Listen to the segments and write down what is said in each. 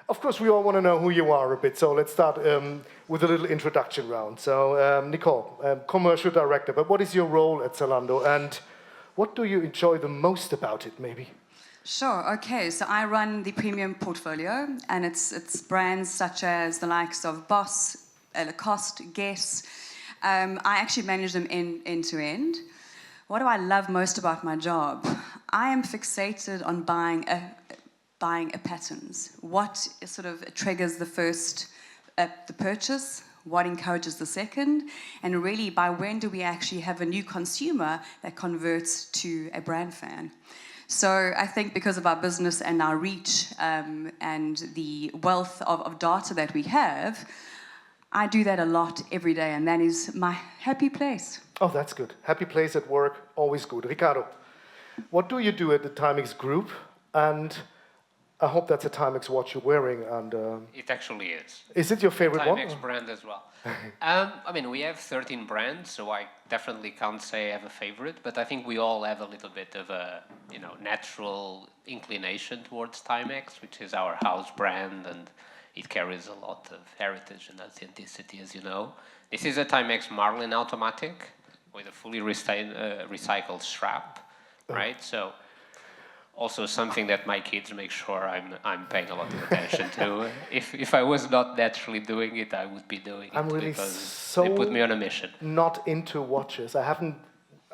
Of course, we all want to know who you are a bit, so let's start with a little introduction round. So, Nicole, commercial director, but what is your role at Zalando, and what do you enjoy the most about it, maybe? Sure, okay, so I run the premium portfolio, and it's brands such as the likes of Boss, Lacoste, Guess. I actually manage them end to end. What do I love most about my job? I am fixated on buying patterns. What sort of triggers the first the purchase? What encourages the second? And really, by when do we actually have a new consumer that converts to a brand fan? So I think because of our business and our reach and the wealth of data that we have, I do that a lot every day, and that is my happy place. Oh, that's good. Happy place at work, always good. Ricardo, what do you do at the Timex Group? And I hope that's a Timex watch you're wearing. And it actually is. Is it your favorite one? Timex brand as well. I mean, we have 13 brands, so I definitely can't say I have a favorite, but I think we all have a little bit of a, natural inclination towards Timex, which is our house brand, and it carries a lot of heritage and authenticity, as you know. This is a Timex Marlin automatic with a fully recycled strap, right? So also something that my kids make sure I'm paying a lot of attention to. If I was not naturally doing it, I would be doing it really because they put me on a mission. Not into watches. I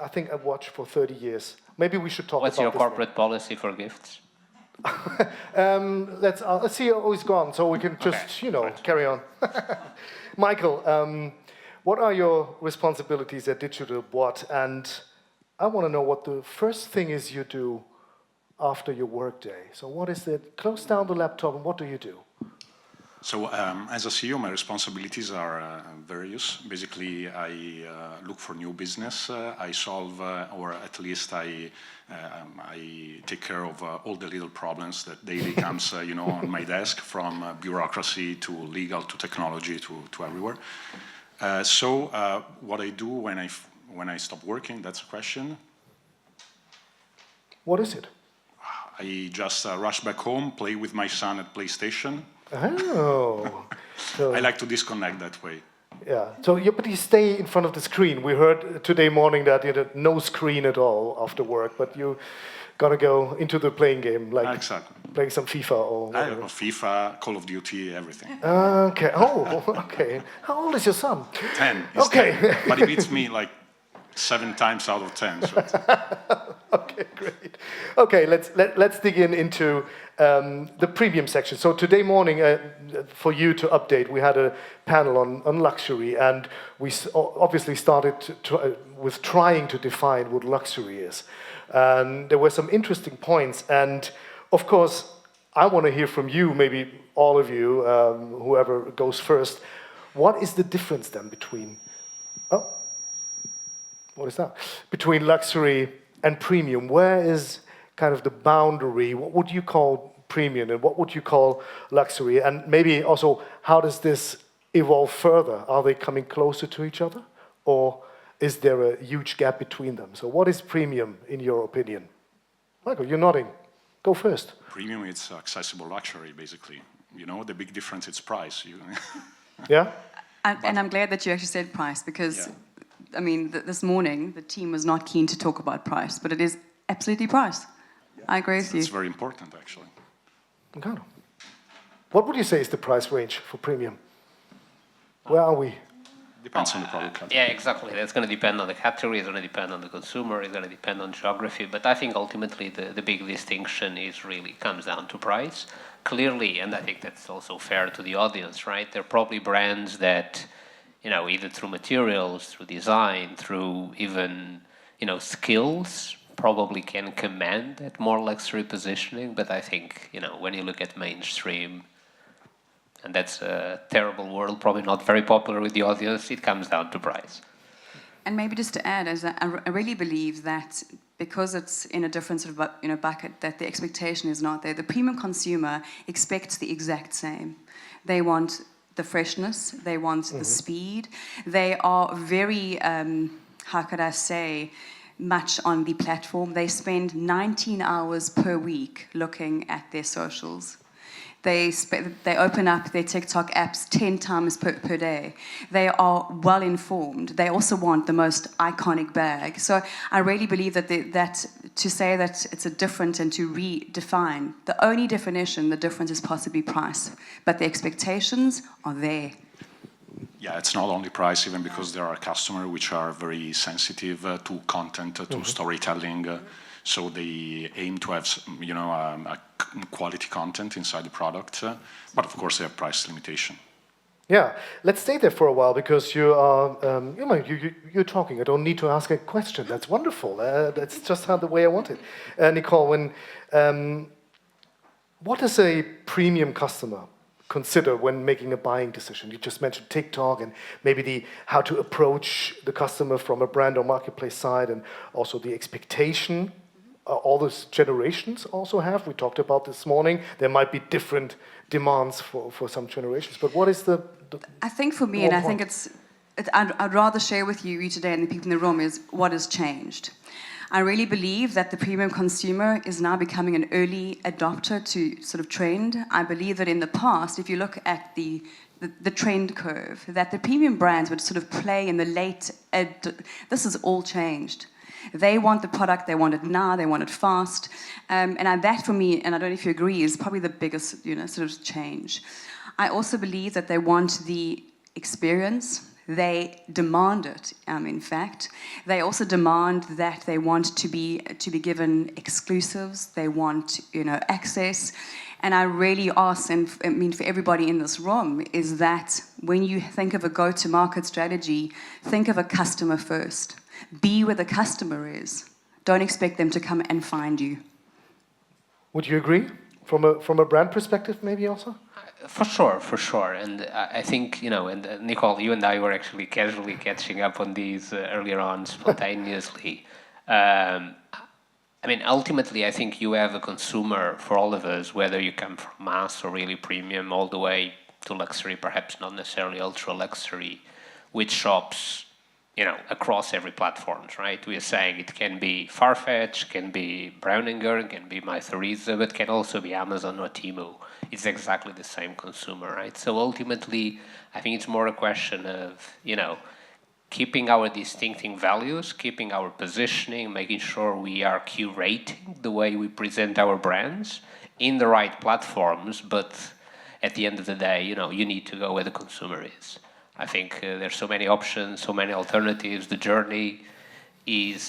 think I've watched for 30 years. Maybe we should talk What's about your this corporate policy for gifts? Let's see how he's gone, so we can just, carry on. Michael, what are your responsibilities at Digital Boite? And I want to know what the first thing is you do after your workday. So what is it? Close down the laptop, and what do you do? So as a CEO, my responsibilities are various. Basically, I look for new business. I solve, or at least I take care of all the little problems that daily comes, on my desk, from bureaucracy to legal to technology to everywhere. So what I do when I stop working, that's a question. What is it? I just rush back home, play with my son at PlayStation. Oh. So, I like to disconnect that way. Yeah. So, but you stay in front of the screen. We heard today morning that you had no screen at all after work, but you gotta go into the playing game, like exactly. Playing some FIFA or whatever. FIFA, Call of Duty, everything. Okay. Oh, okay. How old is your son? 10. Okay. 10. But he beats me like 7 times out of 10. So. Okay, great. Okay, let's dig into the premium section. So today morning, for you to update, we had a panel on luxury, and we obviously started with trying to define what luxury is. And there were some interesting points, and of course, I want to hear from you, maybe all of you, whoever goes first. What is the difference then between? What is that? Between luxury and premium, where is kind of the boundary? What would you call premium and what would you call luxury? And maybe also, how does this evolve further? Are they coming closer to each other? Or is there a huge gap between them? So what is premium, in your opinion? Michael, you're nodding. Go first. Premium, it's accessible luxury, basically. The big difference is price. Yeah? And I'm glad that you actually said price, because... Yeah. I mean, this morning, the team was not keen to talk about price, but it is absolutely price. Yeah. I agree with you. It's very important, actually. Okay. What would you say is the price range for premium? Where are we? Depends on the product category. Yeah, exactly. That's going to depend on the category, it's going to depend on the consumer, it's going to depend on geography, but I think ultimately the big distinction comes down to price. Clearly, and I think that's also fair to the audience, right? There are probably brands that... either through materials, through design, through even, skills, probably can command that more luxury positioning. But I think, when you look at mainstream, and that's a terrible word, probably not very popular with the audience, it comes down to price. And maybe just to add, I really believe that because it's in a different sort of, bucket, that the expectation is not there. The premium consumer expects the exact same. They want the freshness, they want the speed. They are very, how could I say, much on the platform. They spend 19 hours per week looking at their socials. They open up their TikTok apps 10 times per day. They are well informed. They also want the most iconic bag. So I really believe that to say that it's a different and to redefine, the only definition, the difference is possibly price. But the expectations are there. Yeah, it's not only price, even because there are customers which are very sensitive to content, to storytelling. So they aim to have, a quality content inside the product, but of course they have price limitation. Yeah, let's stay there for a while because you are, you're talking. I don't need to ask a question. That's wonderful. That's just the way I want it. Nicole, what does a premium customer consider when making a buying decision? You just mentioned TikTok and maybe how to approach the customer from a brand or marketplace side, and also the expectation all those generations also have. We talked about this morning. There might be different demands for some generations, but what is the I think for me, and I think I'd rather share with you today and the people in the room, is what has changed. I really believe that the premium consumer is now becoming an early adopter to sort of trend. I believe that in the past, if you look at the trend curve, that the premium brands would sort of play in the late, this has all changed. They want the product, they want it now, they want it fast. And that for me, and I don't know if you agree, is probably the biggest, sort of change. I also believe that they want the experience. They demand it, in fact. They also demand that they want to be given exclusives. They want, access. And I really ask, and I mean for everybody in this room, is that when you think of a go-to-market strategy, think of a customer first. Be where the customer is. Don't expect them to come and find you. Would you agree? From a brand perspective, maybe also? For sure. And I think, and Nicole, you and I were actually casually catching up on these earlier on spontaneously. Ultimately, I think you have a consumer for all of us, whether you come from mass or really premium, all the way to luxury, perhaps not necessarily ultra luxury, which shops, across every platform, right? We are saying it can be Farfetch, can be Browninger, can be Mytheresa, but can also be Amazon or Temu. It's exactly the same consumer, right? So ultimately, I think it's more a question of, keeping our distinctive values, keeping our positioning, making sure we are curating the way we present our brands in the right platforms, but at the end of the day, you need to go where the consumer is. I think there's so many options, so many alternatives. The journey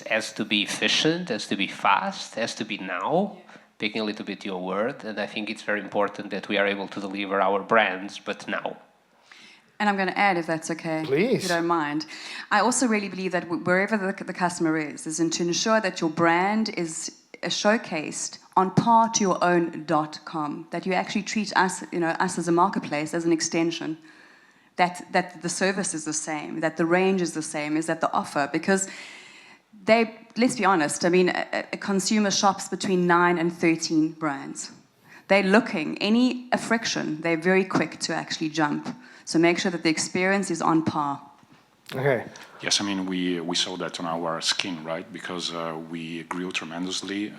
has to be efficient, has to be fast, has to be now, picking a little bit your word. And I think it's very important that we are able to deliver our brands, but now. And I'm going to add, if that's okay, please, if you don't mind. I also really believe that wherever the customer is to ensure that your brand is showcased on par to your own .com, that you actually treat us, us as a marketplace, as an extension. That the service is the same, that the range is the same, is that the offer, because let's be honest, a consumer shops between 9 and 13 brands. They're looking, a friction, they're very quick to actually jump. So make sure that the experience is on par. Okay. Yes, we saw that on our skin, right? Because we grew tremendously,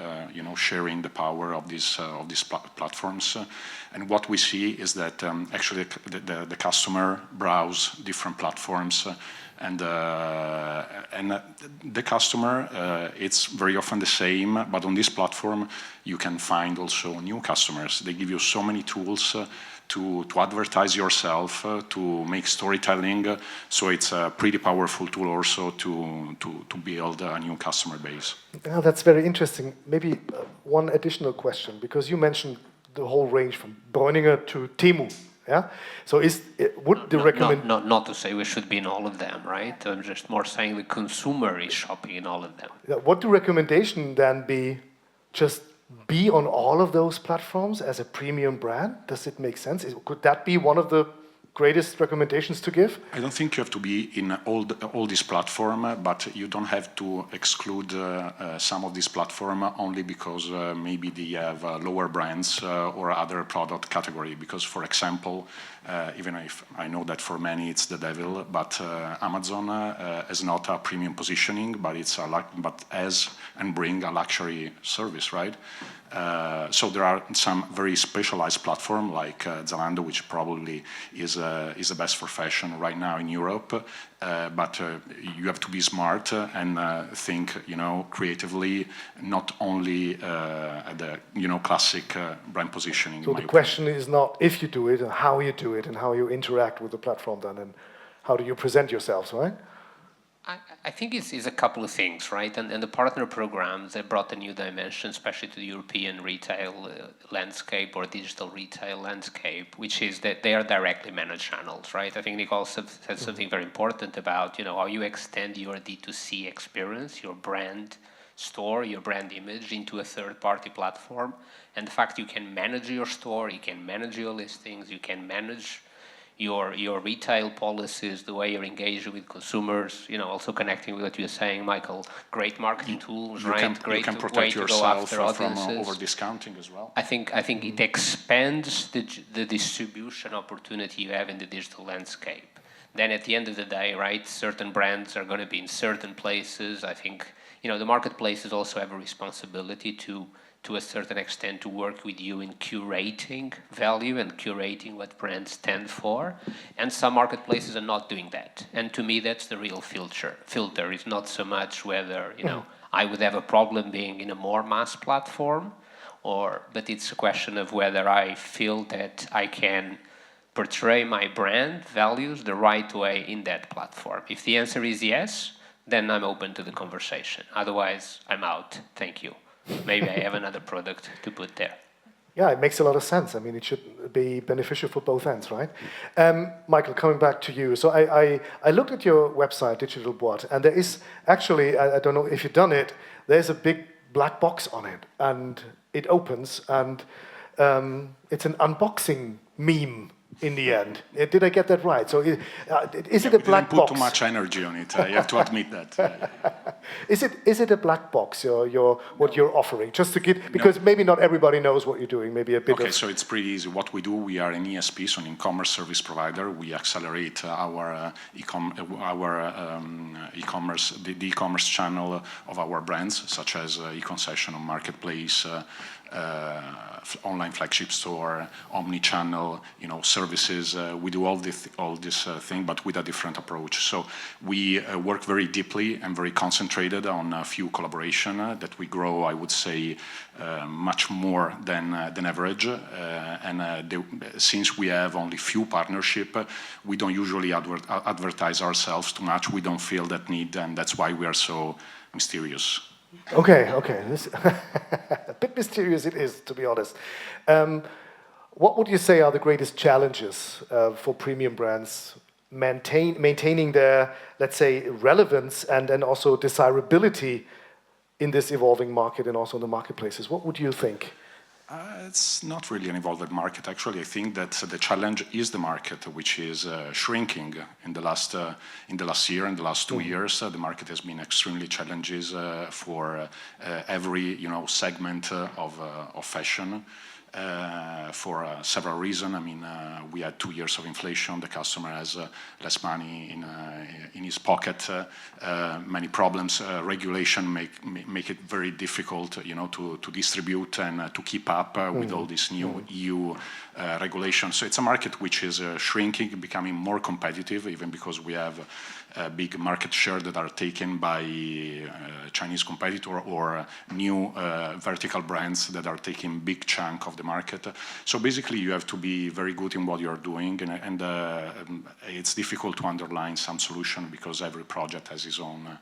sharing the power of these platforms. And what we see is that actually the customer browse different platforms, and the customer, it's very often the same, but on this platform you can find also new customers. They give you so many tools to advertise yourself, to make storytelling. So it's a pretty powerful tool also to build a new customer base. Well, that's very interesting. Maybe one additional question, because you mentioned the whole range from Browninger to Temu. Yeah. So not to say we should be in all of them, right? I'm just more saying the consumer is shopping in all of them. Would the recommendation then be just be on all of those platforms as a premium brand? Does it make sense? Could that be one of the greatest recommendations to give? I don't think you have to be in all these platforms, but you don't have to exclude some of these platforms only because maybe they have lower brands or other product category. Because, for example, even if I know that for many it's the devil, but Amazon has not a premium positioning, but has and bring a luxury service, right? So there are some very specialized platforms like Zalando, which probably is the best for fashion right now in Europe. But you have to be smart and think, creatively, not not at the classic brand positioning. So the question is not if you do it, and how you do it, and how you interact with the platform then, and how do you present yourselves, right? I think it's a couple of things, right? And the partner programs, they brought a new dimension, especially to the European retail landscape or digital retail landscape, which is that they are directly managed channels, right? I think Nicole said something very important about, how you extend your D2C experience, your brand store, your brand image into a third-party platform. And the fact you can manage your store, you can manage your listings, you can manage your retail policies, the way you're engaging with consumers, also connecting with what you're saying, Michael, great marketing tools, right? Great you can protect yourself from over-discounting as well. I think it expands the distribution opportunity you have in the digital landscape. Then at the end of the day, right, certain brands are going to be in certain places. I think, the marketplaces also have a responsibility to a certain extent, to work with you in curating value and curating what brands stand for. And some marketplaces are not doing that. And to me, that's the real filter. It's not so much whether, I would have a problem being in a more mass platform, but it's a question of whether I feel that I can portray my brand values the right way in that platform. If the answer is yes, then I'm open to the conversation. Otherwise, I'm out. Thank you. Maybe I have another product to put there. Yeah, it makes a lot of sense. I mean, it should be beneficial for both ends, right? Michael, coming back to you. So I looked at your website, Digital Boite, and there is actually, I don't know if you've done it, there's a big black box on it, and it opens, and it's an unboxing meme in the end. Did I get that right? So is it a black box? We didn't put too much energy on it. You have to admit that. Is it a black box? What you're offering? Just to get, because maybe not everybody knows what you're doing. Maybe a bit. Okay, so it's pretty easy. What we do, we are an ESP, so an e-commerce service provider. We accelerate our e-commerce, the e-commerce channel of our brands, such as e-concession on marketplace. Online flagship store, omni-channel, services. We do all this thing, but with a different approach. So we work very deeply and very concentrated on a few collaboration that we grow, I would say, much more than average. Since we have only few partnership, we don't usually advertise ourselves too much. We don't feel that need, and that's why we are so mysterious. Okay. A bit mysterious it is, to be honest. What would you say are the greatest challenges for premium brands maintaining their, let's say, relevance and also desirability in this evolving market and also in the marketplaces? What would you think? It's not really an evolved market. Actually, I think that the challenge is the market, which is shrinking in the last year, in the last 2 years. The market has been extremely challenges for every segment of fashion. For several reasons. I mean, we had 2 years of inflation. The customer has less money in his pocket. Many problems. Regulation make it very difficult, to distribute and to keep up with all this new EU regulation. So it's a market which is shrinking, becoming more competitive, even because we have a big market share that are taken by Chinese competitor or new vertical brands that are taking big chunk of the market. So basically, you have to be very good in what you're doing, and it's difficult to underline some solution because every project has its own,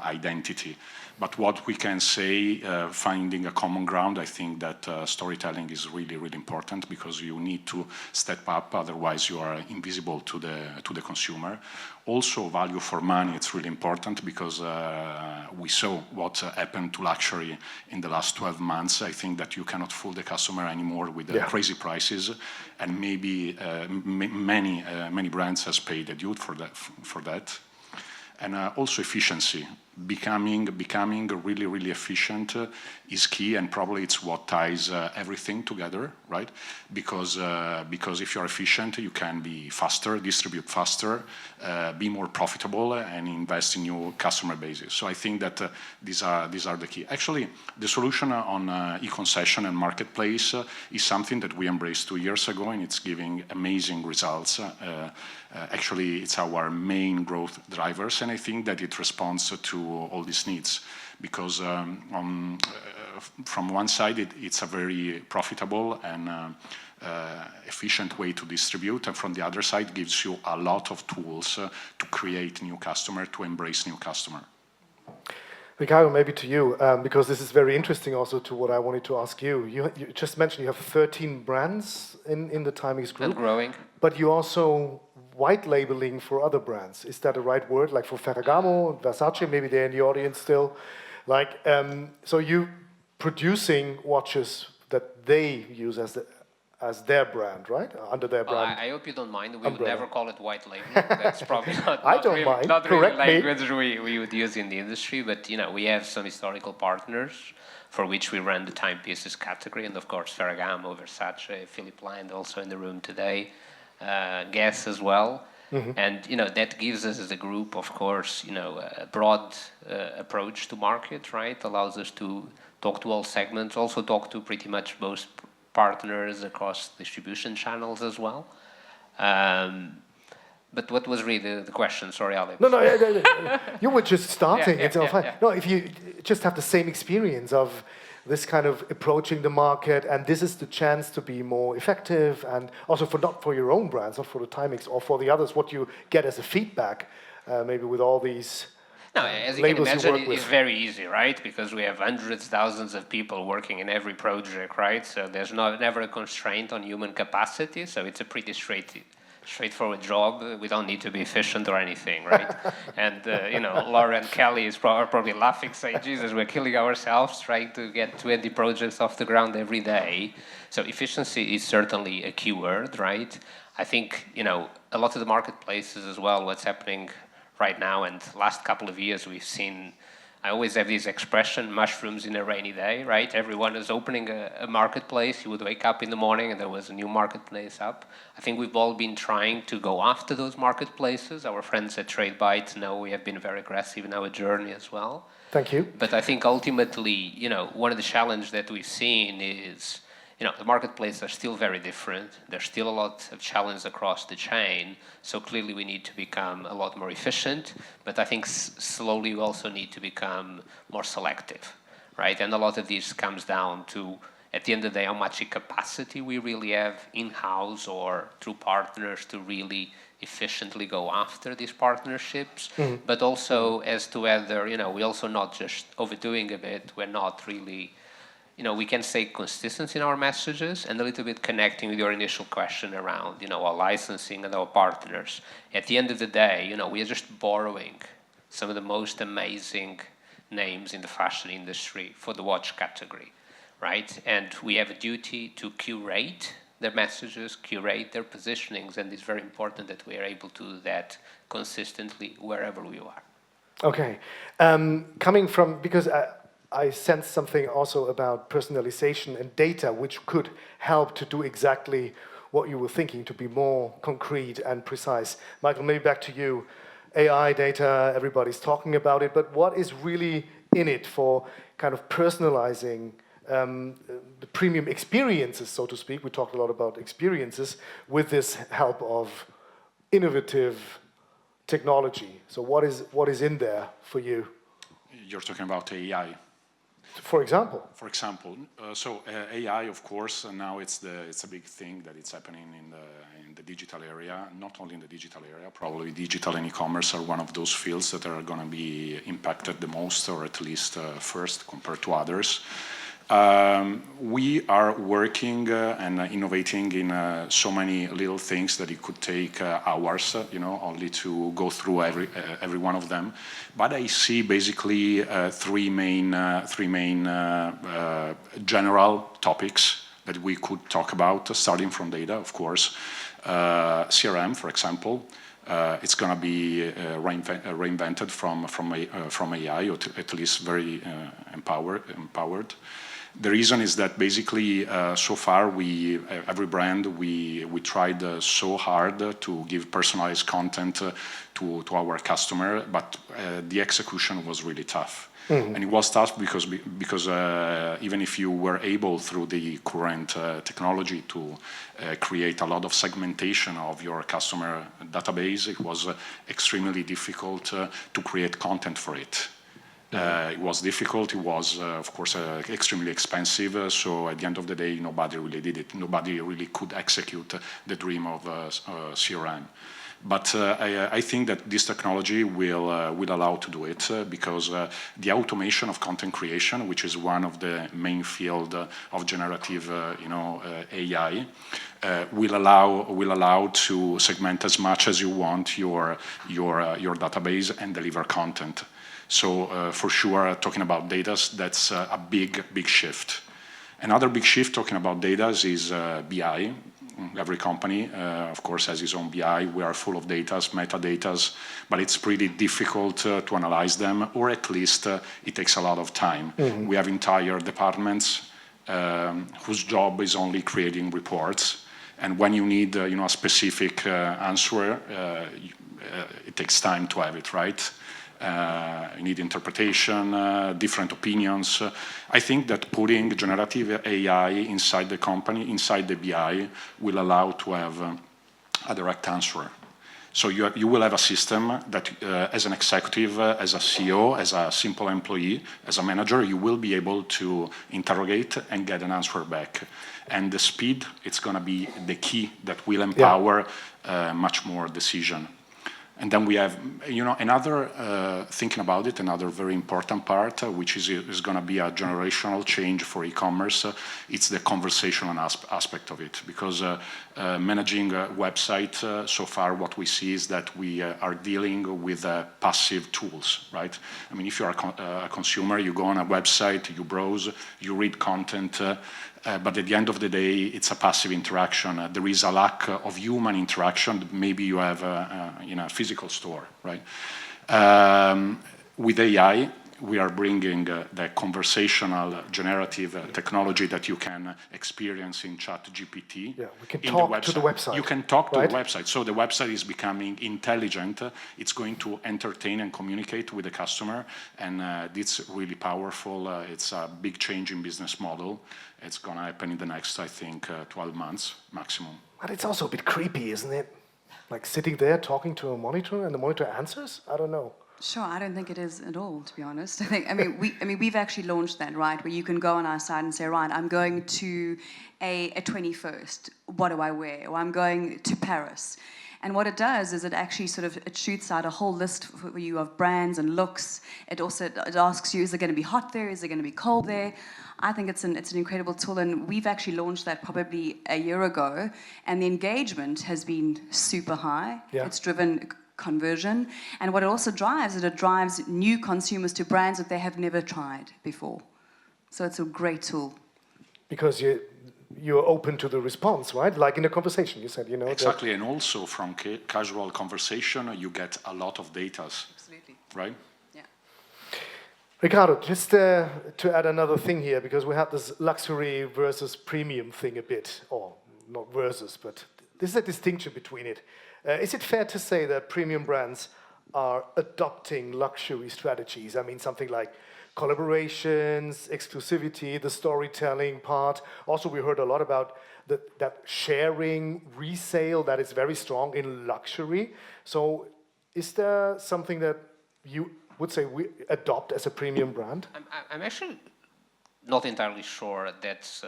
identity. But what we can say, finding a common ground, I think that storytelling is really, really important because you need to step up, otherwise you are invisible to the consumer. Also, value for money, it's really important because we saw what happened to luxury in the last 12 months. I think that you cannot fool the customer anymore with the crazy prices, and maybe many brands has paid a due for that. And also efficiency. becoming really efficient is key, and probably it's what ties everything together, right? Because if you're efficient, you can be faster, distribute faster, be more profitable, and invest in new customer bases. So I think that these are the key. Actually, the solution on e-concession and marketplace is something that we embraced 2 years ago, and it's giving amazing results. Actually, it's our main growth drivers, and I think that it responds to all these needs, because from one side, it's a very profitable and efficient way to distribute, and from the other side, gives you a lot of tools to create new customer, to embrace new customer. Ricardo, maybe to you, because this is very interesting also to what I wanted to ask you. You just mentioned you have 13 brands in the Timex Group. And growing. But you also white labeling for other brands. Is that the right word? Like for Ferragamo, Versace, maybe they're in the audience still. Like, so you producing watches that they use as their brand, right? Under their brand. I hope you don't mind. We umbrella. would never call it white label. That's probably not, I don't mind. not Correct really me. language we would use in the industry. But we have some historical partners for which we run the timepieces category, and of course Ferragamo, Versace, Philippe Land also in the room today, Guess as well. Mm-hmm. And that gives us as a group, of course, a broad approach to market, right? Allows us to talk to all segments, also talk to pretty much most partners across distribution channels as well. But what was really the question? Sorry, Alex. No, you were just starting. Yeah. No, if you just have the same experience of this kind of approaching the market, and this is the chance to be more effective, and also for not for your own brands, not for the Timex or for the others, what you get as a feedback, maybe with all these. No, as you can imagine, it's very easy, right? Because we have hundreds, thousands of people working in every project, right? So there's never a constraint on human capacity. So it's a pretty straightforward job. We don't need to be efficient or anything, right? And Laura and Kelly is probably laughing, saying, "Jesus, we're killing ourselves trying to get 20 projects off the ground every day." So efficiency is certainly a key word, right? I think a lot of the marketplaces as well. What's happening right now, and last couple of years we've seen, I always have this expression, mushrooms in a rainy day, right? Everyone is opening a marketplace. You would wake up in the morning and there was a new marketplace up. I think we've all been trying to go after those marketplaces. Our friends at Boite know we have been very aggressive in our journey as well. Thank you. But I think ultimately, one of the challenges that we've seen is, the marketplaces are still very different. There's still a lot of challenges across the chain. So clearly we need to become a lot more efficient. But I think slowly we also need to become more selective, right? And a lot of this comes down to, at the end of the day, how much capacity we really have in-house or through partners to really efficiently go after these partnerships. Mm-hmm. But also as to whether, we're also not just overdoing a bit. We're not really... we can stay consistent in our messages and a little bit connecting with your initial question around, our licensing and our partners. At the end of the day, we are just borrowing some of the most amazing names in the fashion industry for the watch category, right? And we have a duty to curate their messages, curate their positionings, and it's very important that we are able to do that consistently wherever we are. Okay. Coming from, because I sense something also about personalization and data, which could help to do exactly what you were thinking, to be more concrete and precise. Michael, maybe back to you. AI, data, everybody's talking about it, but what is really in it for kind of personalizing the premium experiences, so to speak? We talked a lot about experiences with this help of innovative technology. So what is in there for you? You're talking about AI. For example. For example, AI, of course, now it's a big thing that it's happening in the digital area. Not only in the digital area, probably digital and e-commerce are one of those fields that are going to be impacted the most, or at least first compared to others. We are working and innovating in so many little things that it could take hours, only to go through every one of them. But I see basically three main general topics that we could talk about, starting from data, of course. CRM, for example, it's going to be reinvented from AI, or at least very empowered. The reason is that basically, so far, every brand, we tried so hard to give personalized content to our customer, but the execution was really tough. And it was tough because even if you were able, through the current technology, to create a lot of segmentation of your customer database, it was extremely difficult to create content for it. It was difficult. It was, of course, extremely expensive. So at the end of the day, nobody really did it. Nobody really could execute the dream of CRM. But I think that this technology will allow to do it because the automation of content creation, which is one of the main field of generative, AI, will allow to segment as much as you want your database and deliver content. So for sure, talking about data, that's a big shift. Another big shift talking about data is BI. Every company, of course, has its own BI. We are full of data, metadata, but it's pretty difficult to analyze them, or at least it takes a lot of time. We have entire departments whose job is only creating reports, and when you need a specific answer, it takes time to have it, right? You need interpretation, different opinions. I think that putting generative AI inside the company, inside the BI, will allow to have a direct answer. So you will have a system that, as an executive, as a CEO, as a simple employee, as a manager, you will be able to interrogate and get an answer back. And the speed, it's going to be the key that will empower much more decision. And then we have, another, thinking about it, another very important part, which is going to be a generational change for e-commerce. It's the conversational aspect of it, because managing a website, so far what we see is that we are dealing with passive tools, right? I mean, if you're a consumer, you go on a website, you browse, you read content, but at the end of the day, it's a passive interaction. There is a lack of human interaction that maybe you have in a physical store, right? With AI, we are bringing the conversational generative technology that you can experience in ChatGPT. Yeah, we can talk to the website. You can talk to the website. So the website is becoming intelligent. It's going to entertain and communicate with the customer. And it's really powerful. It's a big change in business model. It's going to happen in the next, I think, 12 months maximum. But it's also a bit creepy, isn't it? Like sitting there talking to a monitor and the monitor answers? I don't know. Sure, I don't think it is at all, to be honest. I mean, we've actually launched that, right? Where you can go on our site and say, right, I'm going to a 21st. What do I wear? Or I'm going to Paris. And what it does is it actually it shoots out a whole list for you of brands and looks. It asks you, is it going to be hot there? Is it going to be cold there? I think it's an incredible tool, and we've actually launched that probably a year ago, and the engagement has been super high. Yeah. It's driven conversion, and what it also drives is it drives new consumers to brands that they have never tried before. So it's a great tool. Because you're open to the response, right? Like in a conversation, you said, Exactly, and also from casual conversation, you get a lot of data. Absolutely. Right? Yeah. Ricardo, just to add another thing here, because we have this luxury versus premium thing a bit, or not versus, but this is a distinction between it. Is it fair to say that premium brands are adopting luxury strategies? I mean, something like collaborations, exclusivity, the storytelling part. Also, we heard a lot about that sharing, resale, that is very strong in luxury. So is there something that you would say we adopt as a premium brand? I'm actually not entirely sure that's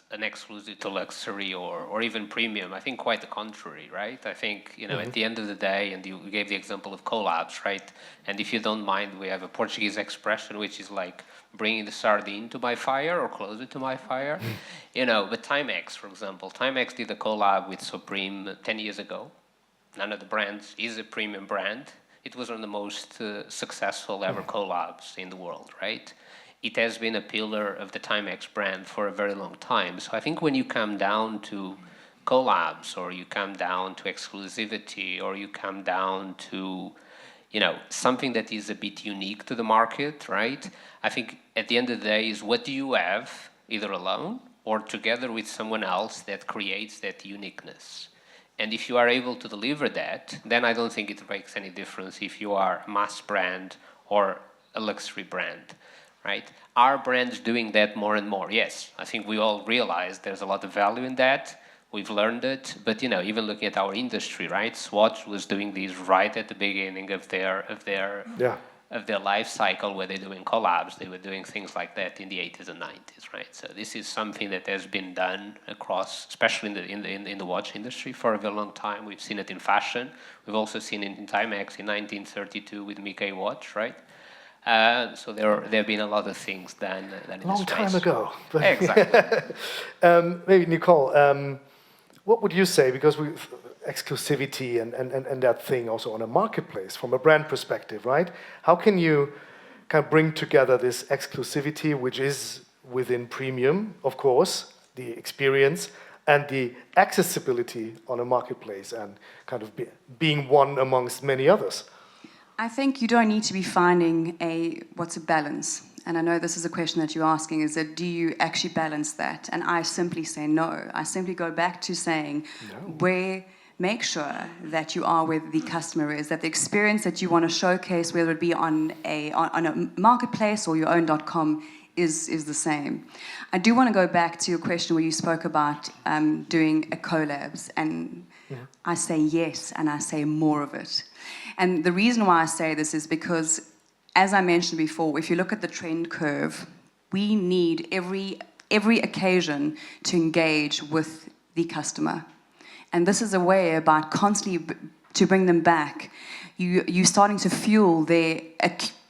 an exclusive to luxury or even premium. I think quite the contrary, right? I think, at the end of the day, and you gave the example of collabs, right? And if you don't mind, we have a Portuguese expression, which is like bringing the sardine to my fire or closer to my fire. But Timex, for example, Timex did a collab with Supreme 10 years ago. None of the brands is a premium brand. It was one of the most successful ever collabs in the world, right? it has been a pillar of the Timex brand for a very long time. So I think when you come down to collabs, or you come down to exclusivity, or you come down to, you know, something that is a bit unique to the market, right? I think at the end of the day is, what do you have, either alone or together with someone else, that creates that uniqueness? And if you are able to deliver that, then I don't think it makes any difference if you are a mass brand or a luxury brand, right? Our brand's doing that more and more. Yes, I think we all realize there's a lot of value in that. We've learned it, but, you know, even looking at our industry, right? Swatch was doing these right at the beginning of their life cycle, where they're doing collabs. They were doing things like that in the 80s and 90s, right? So this is something that has been done across, especially in the watch industry, for a very long time. We've seen it in fashion. We've also seen it in Timex in 1932 with Mickey watch, right? So there have been a lot of things done in Long time ago. Exactly. Maybe Nicole, what would you say, because exclusivity and that thing also on a marketplace from a brand perspective, right? How can you kind of bring together this exclusivity, which is within premium, of course, the experience, and the accessibility on a marketplace, and kind of being one amongst many others? I think you don't need to be finding what's a balance. And I know this is a question that you're asking, is that do you actually balance that? And I simply say no. I simply go back to saying, make sure that you are where the customer is, that the experience that you want to showcase, whether it be on a marketplace or your own .com, is the same. I do want to go back to your question where you spoke about doing a collabs, and I say yes, and I say more of it. And the reason why I say this is because, as I mentioned before, if you look at the trend curve, we need every occasion to engage with the customer. And this is a way about constantly to bring them back. You're starting to fuel their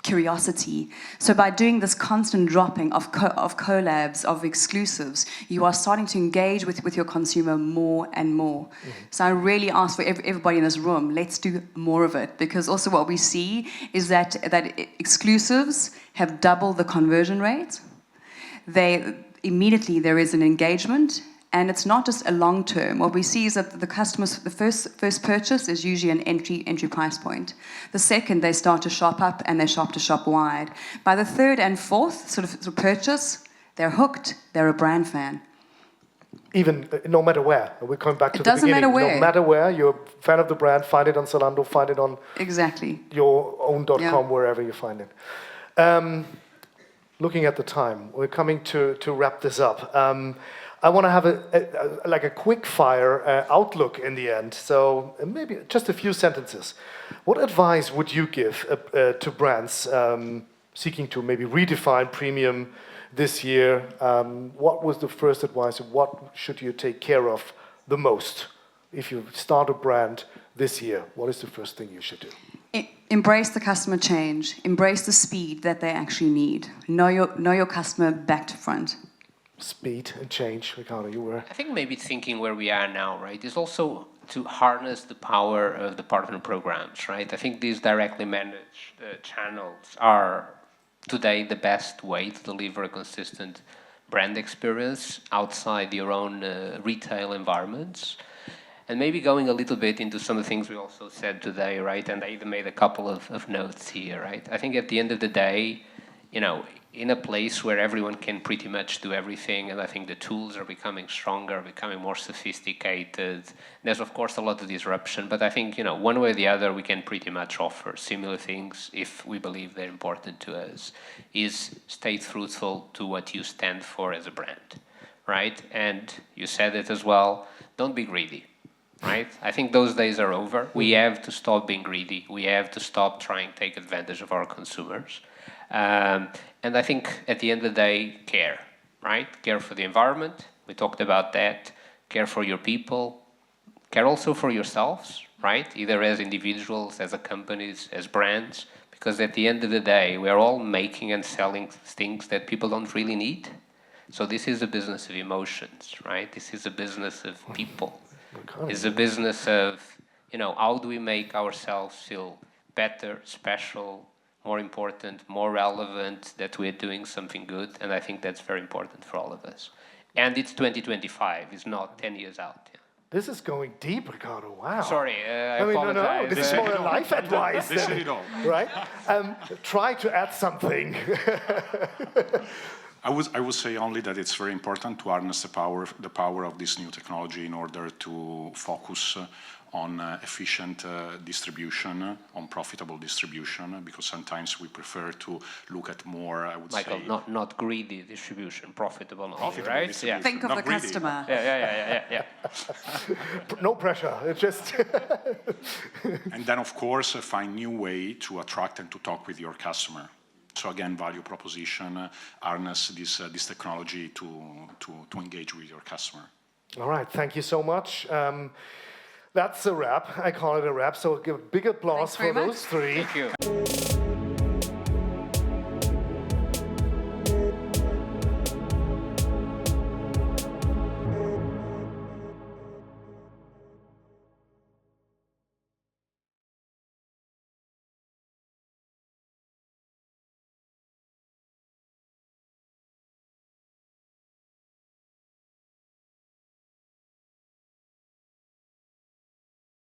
curiosity. So by doing this constant dropping of collabs, of exclusives, you are starting to engage with your consumer more and more. So I really ask for everybody in this room, let's do more of it, because also what we see is that exclusives have doubled the conversion rate. Immediately there is an engagement. And it's not just a long term. What we see is that the customers, the first purchase is usually an entry price point. The second, they start to shop up, and they shop to shop wide. By the third and fourth sort of purchase, they're hooked. They're a brand fan. Even no matter where. We're coming back to the beginning. It doesn't matter where. No matter where, you're a fan of the brand. Find it on Zalando. Find it on your own .com, wherever you find it. Looking at the time, we're coming to wrap this up. I want to have a quick fire outlook in the end. So maybe just a few sentences. What advice would you give to brands seeking to maybe redefine premium this year? What was the first advice? What should you take care of the most if you start a brand this year? What is the first thing you should do? Embrace the customer change. Embrace the speed that they actually need. Know your customer back to front. Speed and change. Ricardo, you were... I think maybe thinking where we are now, right, is also to harness the power of the partner programs, right? I think these directly managed channels are today the best way to deliver a consistent brand experience outside your own retail environments. And maybe going a little bit into some of the things we also said today, right? And I even made a couple of notes here, right? I think at the end of the day, you know, in a place where everyone can pretty much do everything, and I think the tools are becoming stronger, becoming more sophisticated. There's, of course, a lot of disruption, but I think, you know, one way or the other, we can pretty much offer similar things if we believe they're important to us, is stay truthful to what you stand for as a brand, right? And you said it as well, don't be greedy, right? I think those days are over. We have to stop being greedy. We have to stop trying to take advantage of our consumers. And I think at the end of the day, care, right? Care for the environment. We talked about that. Care for your people. Care also for yourselves, right? Either as individuals, as companies, as brands. Because at the end of the day, we are all making and selling things that people don't really need. So this is a business of emotions, right? This is a business of people. It's a business of, you know, how do we make ourselves feel better, special, more important, more relevant, that we're doing something good, and I think that's very important for all of us. And it's 2025, it's not 10 years out. Yeah. This is going deep, Ricardo. Wow. Sorry, I I mean, apologize. no. This is more a life advice. They said it all. Right? Try to add something. I would say only that it's very important to harness the power of this new technology in order to focus on efficient distribution, on profitable distribution, because sometimes we prefer to look at more, I would Michael, say... not greedy distribution, profitable only, Profitable right? distribution. Yeah. Think of Not the greedy. customer. Yeah. No pressure. It's just... And then, of course, find new way to attract and to talk with your customer. So again, value proposition, harness this technology to engage with your customer. All right, thank you so much. That's a wrap. I call it a wrap. So give a big applause Thanks very for much. those three. Thank you.